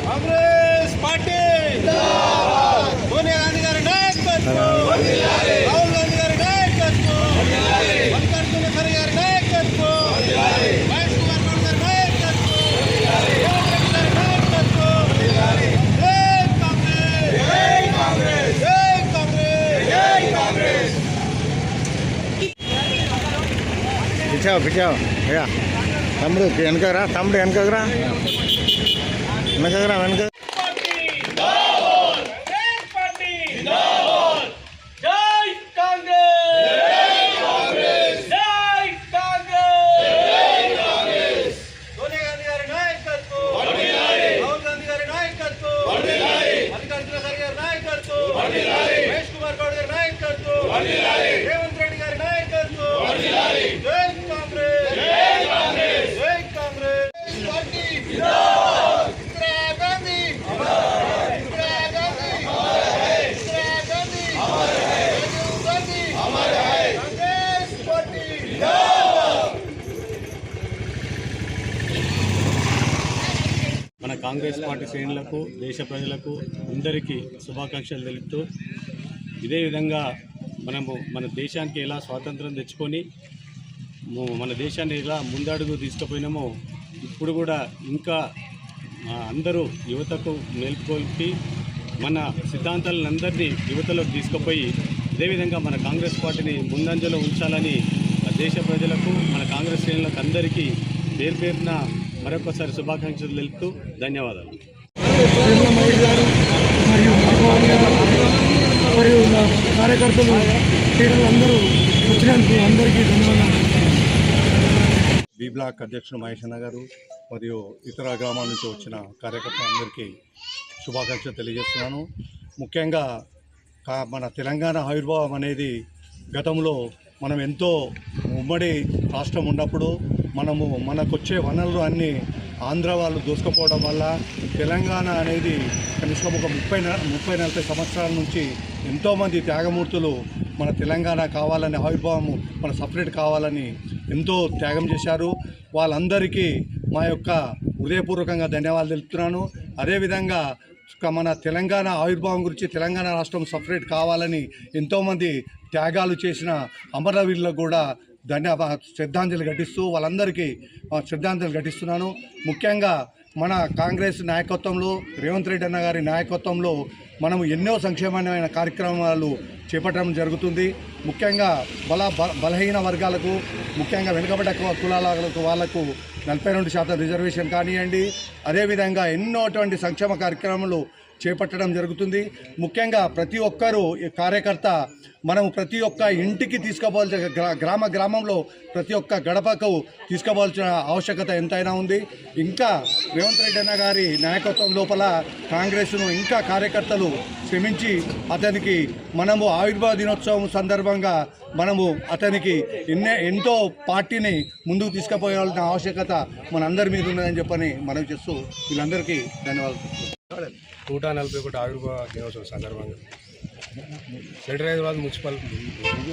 Congress party Sonia Gandhi గారి నాయకత్వం, రాహుల్ గాంధీ గారి నాయకత్వం, మల్లికార్జున ఖర్గే గారి నాయకత్వం, మహేష్ కుమార్ గౌడ్ గారి నాయకత్వం, రేవంత్ రెడ్డి గారి నాయకత్వం. జై కాంగ్రెస్, జై కాంగ్రెస్, జై కాంగ్రెస్, జై కాంగ్రెస్. పిచ్చావు అయ్యా తమ్ముడు వెనకరా, తమ్ముడు వెనకరా, వెనక మహేష్ కుమార్ గౌడ్ గారి నాయకత్వం, రేవంత్ రెడ్డి గారి నాయకత్వం. జై కాంగ్రెస్, జై కాంగ్రెస్, జై కాంగ్రెస్ పార్టీ. ఇందిరా గాంధీ, ఇందిరా గాంధీ, ఇందిరా గాంధీ, రాజీవ్ గాంధీ, కాంగ్రెస్ పార్టీ. మన కాంగ్రెస్ పార్టీ శ్రేణులకు, దేశ ప్రజలకు అందరికీ శుభాకాంక్షలు తెలుపుతూ, ఇదే విధంగా మనము మన దేశానికి ఎలా స్వాతంత్రం తెచ్చుకొని మన దేశాన్ని ఎలా ముందడుగు తీసుకుపోయినామో ఇప్పుడు కూడా ఇంకా అందరూ యువతకు మేల్కొల్పి మన సిద్ధాంతాలందరినీ యువతలోకి తీసుకుపోయి అదేవిధంగా మన కాంగ్రెస్ పార్టీని ముందంజలో ఉంచాలని దేశ ప్రజలకు, మన కాంగ్రెస్ శ్రేణులకు అందరికీ పేరు పేరున మరొకసారి శుభాకాంక్షలు తెలుపుతూ ధన్యవాదాలు. మరియు కార్యకర్తలు, క్రీడలు అందరూ వచ్చినందుకు అందరికీ ధన్యవాదాలు. బి బ్లాక్ అధ్యక్షుడు మహేష్ అన్న గారు మరియు ఇతర గ్రామాల నుంచి వచ్చిన కార్యకర్తలందరికీ శుభాకాంక్షలు తెలియజేస్తున్నాను. ముఖ్యంగా మన తెలంగాణ ఆవిర్భావం అనేది గతంలో మనం ఎంతో ఉమ్మడి రాష్ట్రం ఉన్నప్పుడు మనకు వచ్చే వనరులు అన్నీ ఆంధ్ర వాళ్ళు దోసుకుపోవడం వల్ల తెలంగాణ అనేది కనీసం ఒక 30-40 సంవత్సరాల నుంచి ఎంతోమంది త్యాగమూర్తులు మన తెలంగాణ కావాలని, ఆవిర్భావము మన సపరేట్ కావాలని ఎంతో త్యాగం చేశారు. వాళ్ళందరికీ మా యొక్క హృదయపూర్వకంగా ధన్యవాదాలు తెలుపుతున్నాను. అదేవిధంగా మన తెలంగాణ ఆవిర్భావం గురించి, తెలంగాణ రాష్ట్రం సపరేట్ కావాలని ఎంతోమంది త్యాగాలు చేసిన అమరవీరులకు కూడా శ్రద్ధాంజలి ఘటిస్తూ వాళ్ళందరికీ శ్రద్ధాంజలి ఘటిస్తున్నాను. ముఖ్యంగా మన కాంగ్రెస్ నాయకత్వంలో, రేవంత్ రెడ్డి అన్న గారి నాయకత్వంలో మనము ఎన్నో సంక్షేమమైన కార్యక్రమాలు చేపట్టడం జరుగుతుంది. ముఖ్యంగా బలహీన వర్గాలకు, ముఖ్యంగా వెనుకబడ్డ కులాలకు వాళ్లకు 42% రిజర్వేషన్ కానివ్వండి, అదేవిధంగా ఎన్నోటువంటి సంక్షేమ కార్యక్రమాలు చేపట్టడం జరుగుతుంది. ముఖ్యంగా ప్రతి ఒక్కరూ కార్యకర్త మనము ప్రతి ఒక్క ఇంటికి తీసుకోవాల్సిన, గ్రామంలో ప్రతి ఒక్క గడపకు తీసుకోవాల్సిన ఆవశ్యకత ఎంతైనా ఉంది. ఇంకా రేవంత్ రెడ్డి అన్న గారి నాయకత్వం లోపల కాంగ్రెస్ను ఇంకా కార్యకర్తలు శ్రమించి అతనికి మనము ఆవిర్భావ దినోత్సవం సందర్భంగా మనము అతనికి ఎంతో పార్టీని ముందుకు తీసుకుపోవాల్సిన ఆవశ్యకత మనందరి మీద ఉన్నదని చెప్పని మనవి చేస్తూ వీళ్ళందరికీ ధన్యవాదాలు. 141 ఆవిర్భావ దినోత్సవం సందర్భంగా గ్రేటర్ హైదరాబాద్ మున్సిపల్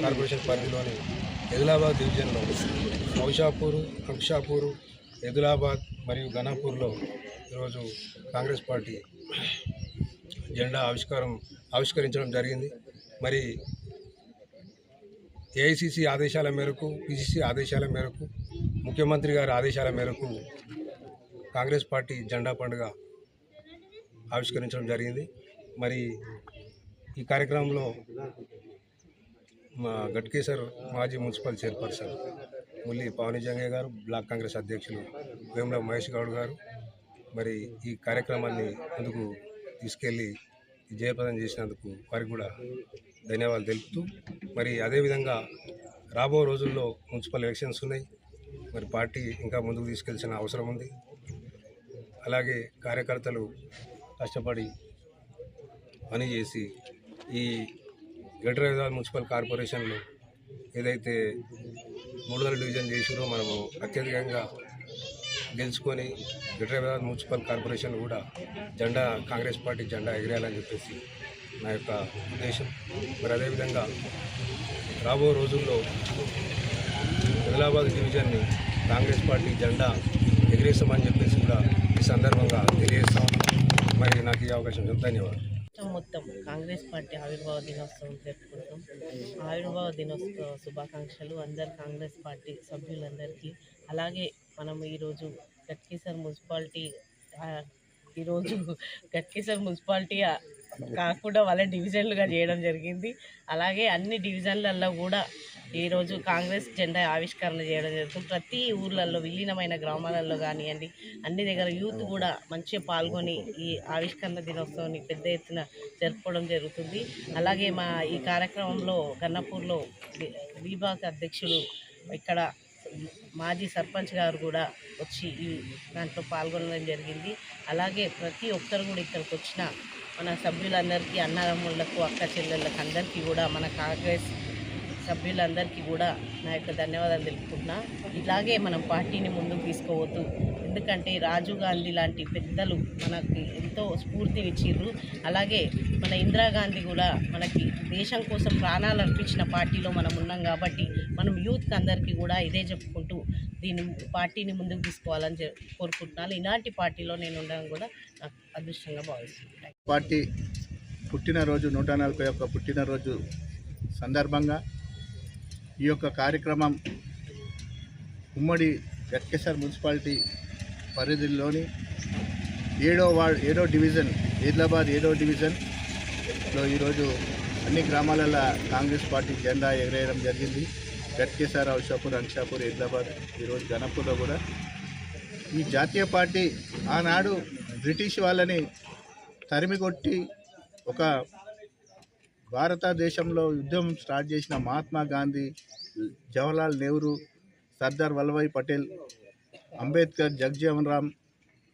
కార్పొరేషన్ పరిధిలోని ఎదిలాబాద్ డివిజన్లో నౌషాపూర్, అంక్షాపూర్, ఎదిలాబాద్ మరియు ఘనాపూర్లో ఈరోజు కాంగ్రెస్ పార్టీ జెండా ఆవిష్కరించడం జరిగింది. మరి ఏఐసిసి ఆదేశాల మేరకు, పిసిసి ఆదేశాల మేరకు, ముఖ్యమంత్రి గారి ఆదేశాల మేరకు కాంగ్రెస్ పార్టీ జెండా పండుగ ఆవిష్కరించడం జరిగింది. మరి ఈ కార్యక్రమంలో మా గట్కేసర్ మాజీ మున్సిపల్ చైర్పర్సన్ ముల్లి పవని జంగయ్య గారు, బ్లాక్ కాంగ్రెస్ అధ్యక్షులు వేముల మహేష్ గౌడ్ గారు మరి ఈ కార్యక్రమాన్ని ముందుకు తీసుకెళ్ళి జయప్రదం చేసినందుకు వారికి కూడా ధన్యవాదాలు తెలుపుతూ, మరి అదేవిధంగా రాబో రోజుల్లో మున్సిపల్ ఎలక్షన్స్ ఉన్నాయి. మరి పార్టీ ఇంకా ముందుకు తీసుకెళ్లాల్సిన అవసరం ఉంది. అలాగే కార్యకర్తలు కష్టపడి పనిచేసి ఈ గ్రేటర్ హైదరాబాద్ మున్సిపల్ కార్పొరేషన్లో ఏదైతే 300 డివిజన్ చేసిరో మనము అత్యధికంగా గెలుచుకొని గ్రేటర్ హైదరాబాద్ మున్సిపల్ కార్పొరేషన్ కూడా కాంగ్రెస్ పార్టీ జెండా ఎగిరేయాలని చెప్పేసి నా యొక్క ఉద్దేశం. మరి అదేవిధంగా రాబో రోజుల్లో ఆదిలాబాద్ డివిజన్ని కాంగ్రెస్ పార్టీ జెండా ఎగిరేస్తామని చెప్పేసి కూడా ఈ సందర్భంగా తెలియజేస్తాం. మరి నాకు ఈ అవకాశం ధన్యవాదాలు. మొత్తం కాంగ్రెస్ పార్టీ ఆవిర్భావ దినోత్సవం జరుపుకుంటాం. ఆవిర్భావ దినోత్సవ శుభాకాంక్షలు అందరు కాంగ్రెస్ పార్టీ సభ్యులందరికీ. అలాగే మనం ఈరోజు గట్కేసర్ మున్సిపాలిటీ కాకుండా వాళ్ళ డివిజన్లుగా చేయడం జరిగింది. అలాగే అన్ని డివిజన్లలో కూడా ఈరోజు కాంగ్రెస్ జెండా ఆవిష్కరణ చేయడం జరుగుతుంది. ప్రతి ఊర్లలో విలీనమైన గ్రామాలలో కానివ్వండి, అన్ని దగ్గర యూత్ కూడా మంచిగా పాల్గొని ఈ ఆవిష్కరణ దినోత్సవాన్ని పెద్ద ఎత్తున జరుపుకోవడం జరుగుతుంది. అలాగే మా ఈ కార్యక్రమంలో గన్నపూర్లో విభాగ అధ్యక్షులు ఇక్కడ మాజీ సర్పంచ్ గారు కూడా వచ్చి ఈ దాంట్లో పాల్గొనడం జరిగింది. అలాగే ప్రతి ఒక్కరు కూడా ఇక్కడికి వచ్చిన మన సభ్యులందరికీ, అన్నదమ్ములకు, అక్క చెల్లెళ్ళకి అందరికీ కూడా మన కాంగ్రెస్ సభ్యులందరికీ కూడా నా యొక్క ధన్యవాదాలు తెలుపుకుంటున్నా. ఇలాగే మనం పార్టీని ముందుకు తీసుకోవద్దు. ఎందుకంటే రాజీవ్ గాంధీ లాంటి పెద్దలు మనకి ఎంతో స్ఫూర్తినిచ్చిర్రు. అలాగే మన ఇందిరాగాంధీ కూడా మనకి దేశం కోసం ప్రాణాలు అర్పించిన పార్టీలో మనం ఉన్నాం. కాబట్టి మనం యూత్కి అందరికీ కూడా ఇదే చెప్పుకుంటూ పార్టీని ముందుకు తీసుకోవాలని కోరుకుంటున్నాను. ఇలాంటి పార్టీలో నేను ఉండడం కూడా నాకు అదృష్టంగా భావిస్తున్నాను. పార్టీ పుట్టినరోజు 141 పుట్టినరోజు సందర్భంగా ఈ యొక్క కార్యక్రమం ఉమ్మడి గట్కేసర్ మున్సిపాలిటీ పరిధిలోని 7వ డివిజన్, ఆదిలాబాద్ 7వ డివిజన్లో ఈరోజు అన్ని గ్రామాలలో కాంగ్రెస్ పార్టీ జెండా ఎగరేయడం జరిగింది. గట్కేసర్, ఔషాపూర్, అంక్షాపూర్, ఆదిలాబాద్, ఈరోజు గణపూర్లో కూడా. ఈ జాతీయ పార్టీ ఆనాడు బ్రిటిష్ వాళ్ళని తరిమికొట్టి ఒక భారతదేశంలో యుద్ధం స్టార్ట్ చేసిన మహాత్మా గాంధీ, జవహర్లాల్ నెహ్రూ, సర్దార్ వల్లభాయ్ పటేల్, అంబేద్కర్, జగజీవన్ రామ్,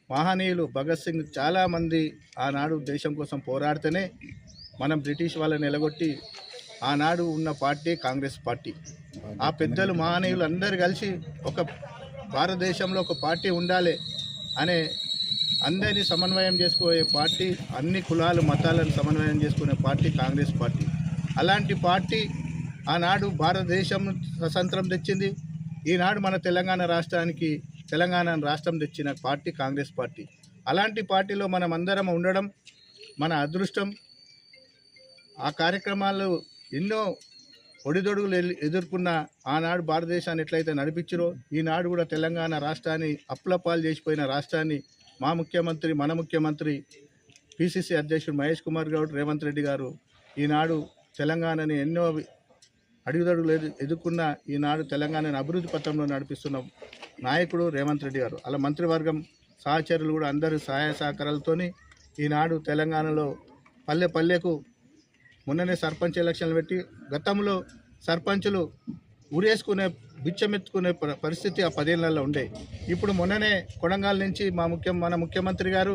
మహనీయులు, భగత్ సింగ్ చాలామంది ఆనాడు దేశం కోసం పోరాడితేనే మనం బ్రిటిష్ వాళ్ళని ఎలగొట్టి ఆనాడు ఉన్న పార్టీ కాంగ్రెస్ పార్టీ. ఆ పెద్దలు, మహనీయులు అందరు కలిసి ఒక భారతదేశంలో ఒక పార్టీ ఉండాలి అనే అందరినీ సమన్వయం చేసుకునే పార్టీ, అన్ని కులాలు మతాలను సమన్వయం చేసుకునే పార్టీ కాంగ్రెస్ పార్టీ. అలాంటి పార్టీ ఆనాడు భారతదేశం స్వతంత్రం తెచ్చింది. ఈనాడు మన తెలంగాణ రాష్ట్రం తెచ్చిన పార్టీ కాంగ్రెస్ పార్టీ. అలాంటి పార్టీలో మనం అందరం ఉండడం మన అదృష్టం. ఆ కార్యక్రమాలు ఎన్నో ఒడిదొడుగులు ఎదుర్కొన్న ఆనాడు భారతదేశాన్ని ఎట్లయితే నడిపించారో ఈనాడు కూడా తెలంగాణ రాష్ట్రాన్ని అప్లపాలు చేసిపోయిన రాష్ట్రాన్ని మన ముఖ్యమంత్రి పిసిసి అధ్యక్షుడు మహేష్ కుమార్ గౌడ్, రేవంత్ రెడ్డి గారు ఈనాడు తెలంగాణని ఎన్నో అడుగుదడుగులు ఎదుర్కొన్న ఈనాడు తెలంగాణను అభివృద్ధి పథంలో నడిపిస్తున్న నాయకుడు రేవంత్ రెడ్డి గారు. అలా మంత్రివర్గం సహచరులు కూడా అందరూ సహాయ సహకారాలతోని ఈనాడు తెలంగాణలో పల్లె పల్లెకు మొన్ననే సర్పంచ్ ఎలక్షన్లు పెట్టి గతంలో సర్పంచులు ఉరేసుకునే బిచ్చమెత్తుకునే పరిస్థితి ఆ 10 ఏళ్లలో ఉండే. ఇప్పుడు మొన్ననే కొడంగల్ నుంచి మన ముఖ్యమంత్రి గారు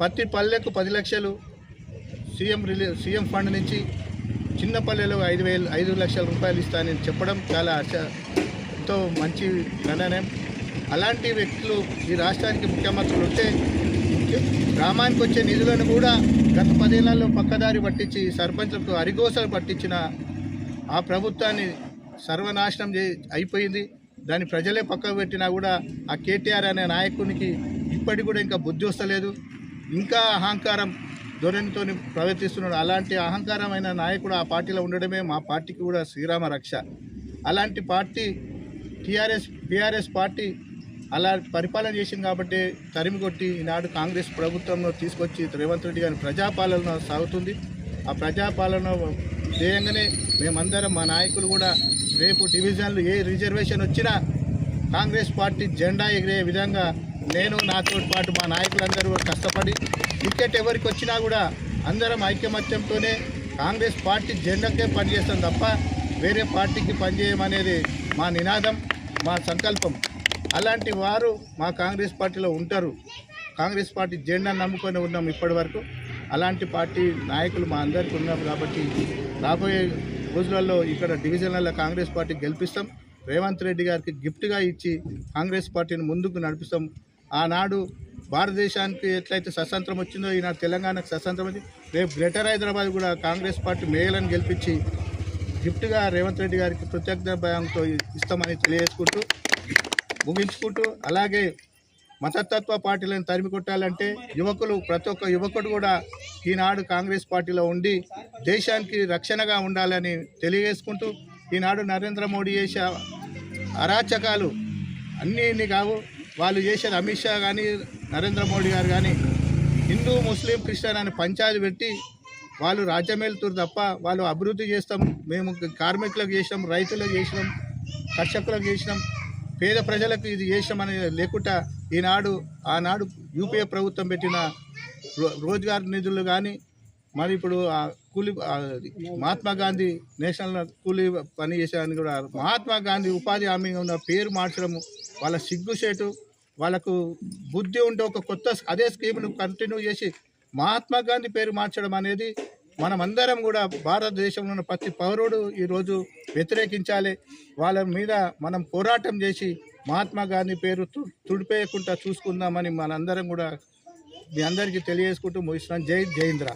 ప్రతి పల్లెకు 10 లక్షలు సీఎం ఫండ్ నుంచి, చిన్న పల్లెలో 5 లక్షల రూపాయలు ఇస్తానని చెప్పడం చాలా ఎంతో మంచి నిర్ణయం. అలాంటి వ్యక్తులు ఈ రాష్ట్రానికి ముఖ్యమంత్రులు ఉంటే గ్రామానికి వచ్చే నిధులను కూడా గత 10 ఏళ్లలో పక్కదారి పట్టించి సర్పంచులకు అరిగోసలు పట్టించిన ఆ ప్రభుత్వాన్ని సర్వనాశనం అయిపోయింది. దాన్ని ప్రజలే పక్కకు పెట్టినా కూడా ఆ కేటీఆర్ అనే నాయకునికి ఇప్పటికి కూడా ఇంకా బుద్ధి వస్తలేదు. ఇంకా అహంకారం ధోరణితో ప్రవర్తిస్తున్నాడు. అలాంటి అహంకారమైన నాయకుడు ఆ పార్టీలో ఉండడమే మా పార్టీకి కూడా శ్రీరామ రక్ష. అలాంటి పార్టీ బీఆర్ఎస్ పార్టీ అలా పరిపాలన చేసింది కాబట్టి తరిమి కొట్టి ఈనాడు కాంగ్రెస్ ప్రభుత్వంలో తీసుకొచ్చి రేవంత్ రెడ్డి గారి ప్రజాపాలన సాగుతుంది. ఆ ప్రజాపాలన ధ్యేయంగానే మేమందరం, మా నాయకులు కూడా రేపు డివిజన్లు ఏ రిజర్వేషన్ వచ్చినా కాంగ్రెస్ పార్టీ జెండా ఎగిరే విధంగా నేను, నాతో పాటు మా నాయకులందరూ కష్టపడి టికెట్ ఎవరికి వచ్చినా కూడా అందరం ఐకమత్యంతోనే కాంగ్రెస్ పార్టీ జెండాకే పనిచేస్తాం తప్ప వేరే పార్టీకి పనిచేయమనేది మా నినాదం, మా సంకల్పం. అలాంటి వారు మా కాంగ్రెస్ పార్టీలో ఉంటారు. కాంగ్రెస్ పార్టీ జెండాను నమ్ముకొని ఉన్నాం ఇప్పటి వరకు. అలాంటి పార్టీ నాయకులు మా అందరికీ ఉన్నారు కాబట్టి రాబోయే రోజులలో ఇక్కడ డివిజన్లలో కాంగ్రెస్ పార్టీ గెలిపిస్తాం. రేవంత్ రెడ్డి గారికి గిఫ్ట్గా ఇచ్చి కాంగ్రెస్ పార్టీని ముందుకు నడిపిస్తాం. ఆనాడు భారతదేశానికి ఎట్లయితే స్వతంత్రం వచ్చిందో ఈనాడు తెలంగాణకు స్వతంత్రం వచ్చింది. రేపు గ్రేటర్ హైదరాబాద్ కూడా కాంగ్రెస్ పార్టీ మేయర్లను గెలిపించి గిఫ్ట్గా రేవంత్ రెడ్డి గారికి కృతజ్ఞతతో ఇస్తామని తెలియజేసుకుంటూ ముగించుకుంటూ, అలాగే మతతత్వ పార్టీలను తరిమి కొట్టాలంటే యువకులు, ప్రతి ఒక్క యువకుడు కూడా ఈనాడు కాంగ్రెస్ పార్టీలో ఉండి దేశానికి రక్షణగా ఉండాలని తెలియజేసుకుంటూ, ఈనాడు నరేంద్ర మోడీ చేసే అరాచకాలు అన్నీ కావు. వాళ్ళు చేసేది అమిత్ షా కానీ నరేంద్ర మోడీ గారు కానీ హిందూ ముస్లిం క్రిస్టియన్ అని పంచాయతీ పెట్టి వాళ్ళు రాజ్యమేలుతురు తప్ప వాళ్ళు అభివృద్ధి చేస్తాం, మేము కార్మికులకు చేసినాం, రైతులకు చేసినాం, కర్షకులకు చేసినాం, పేద ప్రజలకు ఇది చేసామని లేకుండా ఆనాడు యూపీఏ ప్రభుత్వం పెట్టిన రోజ్గార్ నిధులు కానీ మరి ఇప్పుడు మహాత్మా గాంధీ నేషనల్ కూలీ పని చేసేదని కూడా మహాత్మా గాంధీ ఉపాధి హామీ ఉన్న పేరు మార్చడము వాళ్ళ సిగ్గుసేటు. వాళ్ళకు బుద్ధి ఉంటే ఒక కొత్త అదే స్కీమ్ను కంటిన్యూ చేసి మహాత్మా గాంధీ పేరు మార్చడం అనేది మనమందరం కూడా భారతదేశంలో ఉన్న ప్రతి పౌరుడు ఈరోజు వ్యతిరేకించాలి. వాళ్ళ మీద మనం పోరాటం చేసి మహాత్మా గాంధీ పేరు తుడిపేయకుండా చూసుకుందామని మనందరం కూడా మీ అందరికీ తెలియజేసుకుంటూ ముగిస్తున్నాం. జై జయేంద్ర.